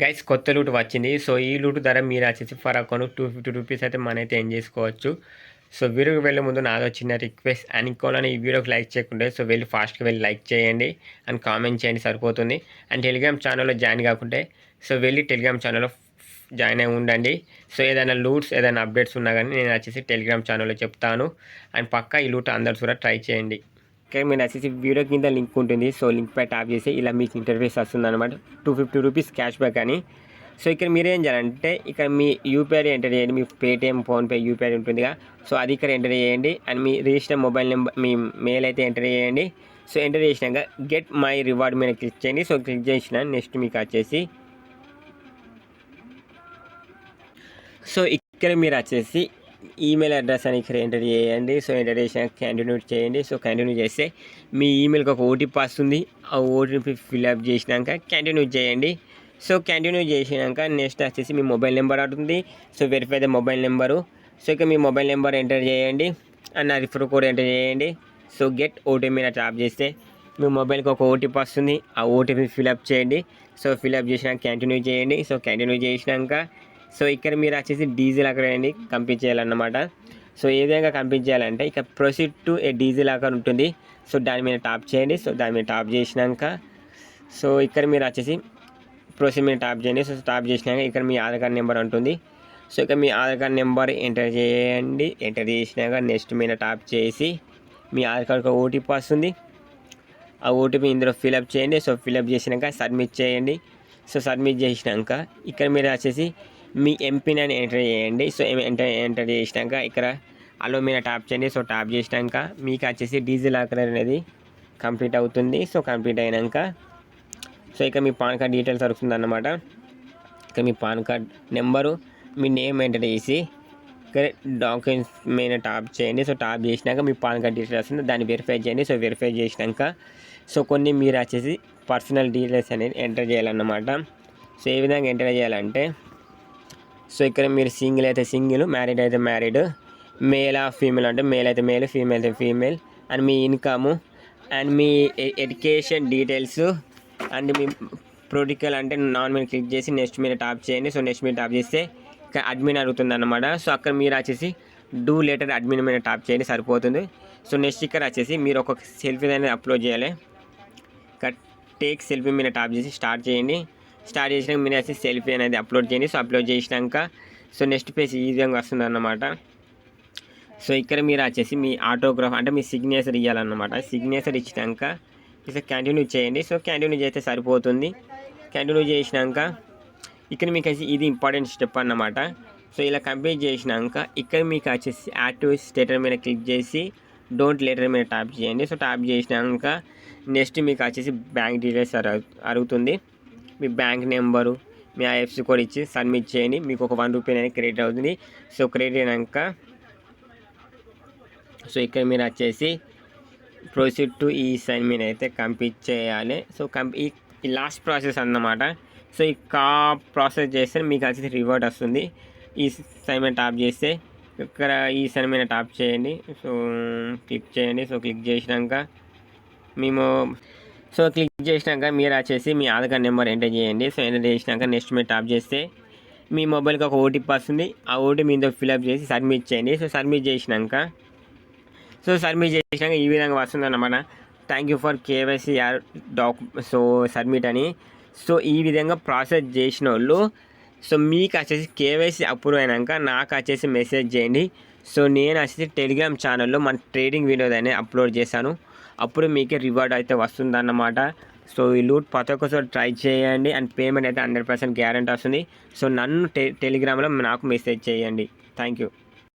Guys కొత్త loot వచ్చింది. So ఈ లూట్ ధర మీరు వచ్చేసి ఫర్ అకౌంట్ 250 రూపీస్ అయితే మన అయితే ఎర్న్ చేసుకోవచ్చు. సో వీడియోకి వెళ్ళే ముందు నాదో చిన్న రిక్వెస్ట్, అండ్ ఇంకోలని ఈ వీడియోకి లైక్ చేయకుంటే సో వెళ్ళి ఫాస్ట్గా వెళ్ళి లైక్ చేయండి అండ్ కామెంట్ చేయండి సరిపోతుంది. అండ్ టెలిగ్రామ్ ఛానల్లో జాయిన్ కాకుంటే సో వెళ్ళి టెలిగ్రామ్ ఛానల్లో జాయిన్ అయి ఉండండి. సో ఏదైనా లూట్స్ ఏదైనా అప్డేట్స్ ఉన్నా కానీ నేను వచ్చేసి టెలిగ్రామ్ ఛానల్లో చెప్తాను. అండ్ పక్కా ఈ లూట్ అందరు కూడా ట్రై చేయండి. ఇక్కడ మీరు వచ్చేసి వీడియో కింద లింక్ ఉంటుంది. సో లింక్ పై ట్యాప్ చేసి ఇలా మీకు ఇంటర్ఫేస్ వస్తుంది అనమాట. 250 రూపీస్ క్యాష్ బ్యాక్ అని. సో ఇక్కడ మీరు ఏం చేయాలంటే ఇక్కడ మీ యూపీఐ ఎంటర్ చేయండి. మీ పేటిఎం, ఫోన్పే యూపీఐ ఉంటుందిగా, సో అది ఇక్కడ ఎంటర్ చేయండి. And me register mobile number, me mail అయితే ఎంటర్ చేయండి. సో ఎంటర్ చేసినాక గెట్ మై రివార్డ్ మీద క్లిక్ చేయండి. సో క్లిక్ చేసిన నెక్స్ట్ మీకు వచ్చేసి సో ఇక్కడ మీరు వచ్చేసి ఈమెయిల్ అడ్రస్ అని ఇక్కడ ఎంటర్ చేయండి. సో ఎంటర్ చేసినాక కంటిన్యూ చేయండి. సో కంటిన్యూ చేస్తే మీ ఈమెయిల్కి ఒక ఓటీపీ వస్తుంది. ఆ ఓటీపీ ఫిల్అప్ చేసినాక కంటిన్యూ చేయండి. సో కంటిన్యూ చేసినాక నెక్స్ట్ వచ్చేసి మీ మొబైల్ నెంబర్ అవుతుంది. So verify the mobile number. So ఇక మీ మొబైల్ నెంబర్ ఎంటర్ చేయండి అండ్ నా రిఫర్ కోడ్ ఎంటర్ చేయండి. సో గెట్ ఓటీపీ మీద ట్యాప్ చేస్తే మీ మొబైల్కి ఒక ఓటీపీ వస్తుంది. ఆ ఓటీపీ ఫిల్అప్ చేయండి. సో ఫిల్అప్ చేసినాక కంటిన్యూ చేయండి. సో కంటిన్యూ చేసినాక సో ఇక్కడ మీరు వచ్చేసి డీజిల్ లాకర్ అనేది కంపించేయాలన్నమాట. సో ఏ విధంగా కంపించేయాలంటే ఇక proceed to A diesel locker ఉంటుంది. సో దాని మీద టాప్ చేయండి. సో దాని మీద టాప్ చేసినాక సో ఇక్కడ మీరు వచ్చేసి ప్రొసీడ్ మీద టాప్ చేయండి. సో టాప్ చేసినాక ఇక్కడ మీ ఆధార్ కార్డ్ నెంబర్ ఉంటుంది. సో ఇక్కడ మీ ఆధార్ కార్డ్ నెంబర్ ఎంటర్ చేయండి. ఎంటర్ చేసినాక నెక్స్ట్ మీద టాప్ చేసి మీ ఆధార్ కార్డ్కి ఓటీపీ వస్తుంది. ఆ ఓటీపీ ఇందులో ఫిల్అప్ చేయండి. సో ఫిల్అప్ చేసినాక సబ్మిట్ చేయండి. సో సబ్మిట్ చేసినాక ఇక్కడ మీరు వచ్చేసి మీ ఎంపిన్ అని ఎంటర్ చేయండి. సో ఎంటర్ చేసినాక ఇక్కడ అలో మీద ట్యాప్ చేయండి. సో ట్యాప్ చేసినాక మీకు వచ్చేసి డీజిల్ లాకర్ అనేది కంప్లీట్ అవుతుంది. సో కంప్లీట్ అయినాక సో ఇక మీ పాన్ కార్డ్ డీటెయిల్స్ అడుగుతుంది అన్నమాట. ఇక మీ పాన్ కార్డ్ నెంబరు, మీ నేమ్ ఎంటర్ చేసి ఇక్కడ డాక్యుమెంట్స్ మీద ట్యాప్ చేయండి. సో ట్యాప్ చేసినాక మీ పాన్ కార్డ్ డీటెయిల్స్ వస్తుంది, దాన్ని వెరిఫై చేయండి. సో వెరిఫై చేసినాక సో కొన్ని మీరు వచ్చేసి పర్సనల్ డీటెయిల్స్ అనేది ఎంటర్ చేయాలన్నమాట. సో ఏ విధంగా ఎంటర్ చేయాలంటే సో ఇక్కడ మీరు సింగిల్ అయితే సింగిల్, మ్యారీడ్ అయితే మ్యారీడ్, మేల్ ఆ ఫీమేల్ అంటే మేల్ అయితే మేల్, ఫీమేల్ అయితే ఫీమేల్, అండ్ మీ ఇన్కము అండ్ మీ ఎడ్యుకేషన్ డీటెయిల్స్ అండ్ మీ ప్రొటికల్ అంటే నాన్ మీద క్లిక్ చేసి నెక్స్ట్ మీద టాప్ చేయండి. సో నెక్స్ట్ మీద టాప్ చేస్తే ఇక్కడ అడ్మిన్ అడుగుతుంది అన్నమాట. సో అక్కడ మీరు వచ్చేసి డూ లెటర్ అడ్మిన్ మీద టాప్ చేయండి సరిపోతుంది. సో నెక్స్ట్ ఇక్కడ వచ్చేసి మీరు ఒక సెల్ఫీ అనేది అప్లోడ్ చేయాలి. ఇక్కడ టేక్ సెల్ఫీ మీద టాప్ చేసి స్టార్ట్ చేయండి. స్టార్ట్ చేసినాక మీరు వచ్చి సెల్ఫీ అనేది అప్లోడ్ చేయండి. సో అప్లోడ్ చేసినాక సో నెక్స్ట్ పేజ్ ఈ విధంగా వస్తుంది అన్నమాట. సో ఇక్కడ మీరు వచ్చేసి మీ ఆటోగ్రాఫ్ అంటే మీ సిగ్నేచర్ ఇవ్వాలన్నమాట. సిగ్నేచర్ ఇచ్చినాక ఇక కంటిన్యూ చేయండి. సో కంటిన్యూ చేస్తే సరిపోతుంది. కంటిన్యూ చేసినాక ఇక్కడ మీకు వచ్చి ఇది ఇంపార్టెంట్ స్టెప్ అన్నమాట. సో ఇలా కంప్లీట్ చేసినాక ఇక్కడ మీకు వచ్చేసి యాక్టివ్ స్టేటర్ మీద క్లిక్ చేసి డోంట్ లెటర్ మీద ట్యాప్ చేయండి. సో ట్యాప్ చేసినాక నెక్స్ట్ మీకు వచ్చేసి బ్యాంక్ డీటెయిల్స్ అడుగుతుంది. మీ బ్యాంక్ నెంబరు, మీ ఐఎఫ్సి కోడ్ ఇచ్చి సబ్మిట్ చేయండి. మీకు ఒక 1 రూపీ అనేది క్రెడిట్ అవుతుంది. సో క్రెడిట్ అయినాక సో ఇక్కడ మీరు వచ్చేసి ప్రొసీడ్ టు ఈ సైన్ మీద అయితే కంప్లీట్ చేయాలి. సో ఈ లాస్ట్ ప్రాసెస్ అన్నమాట. సో ఈ ప్రాసెస్ చేస్తే మీకు వచ్చేసి రివార్డ్ వస్తుంది. ఈ సైన్ మీద టాప్ చేస్తే ఇక్కడ ఈ సైన్ మీద టాప్ చేయండి. సో క్లిక్ చేయండి. సో క్లిక్ చేసినాక మేము క్లిక్ చేసినాక మీరు వచ్చేసి మీ ఆధార్ కార్డ్ నెంబర్ ఎంటర్ చేయండి. సో ఎంటర్ చేసినాక నెక్స్ట్ మీద టాప్ చేస్తే మీ మొబైల్కి ఒక ఓటీపీ వస్తుంది. ఆ ఓటీపీ మీద ఫిల్అప్ చేసి సబ్మిట్ చేయండి. సో సబ్మిట్ చేసినాక ఈ విధంగా వస్తుంది అన్నమాట. Thank you for KYC are so submit అని. సో ఈ విధంగా ప్రాసెస్ చేసిన వాళ్ళు సో మీకు వచ్చేసి కేవైసీ అప్రూవ్ అయినాక నాకు వచ్చేసి మెసేజ్ చేయండి. సో నేను వచ్చేసి టెలిగ్రామ్ ఛానల్లో మన ట్రేడింగ్ వీడియోస్ అనేది అప్లోడ్ చేశాను. అప్పుడు మీకే రివార్డ్ అయితే వస్తుందన్నమాట. సో ఈ లూట్ ప్రతి ఒక్కసారి ట్రై చేయండి అండ్ పేమెంట్ అయితే 100% గ్యారెంటీ వస్తుంది. సో నన్ను టెలిగ్రామ్లో నాకు మెసేజ్ చేయండి. Thank you.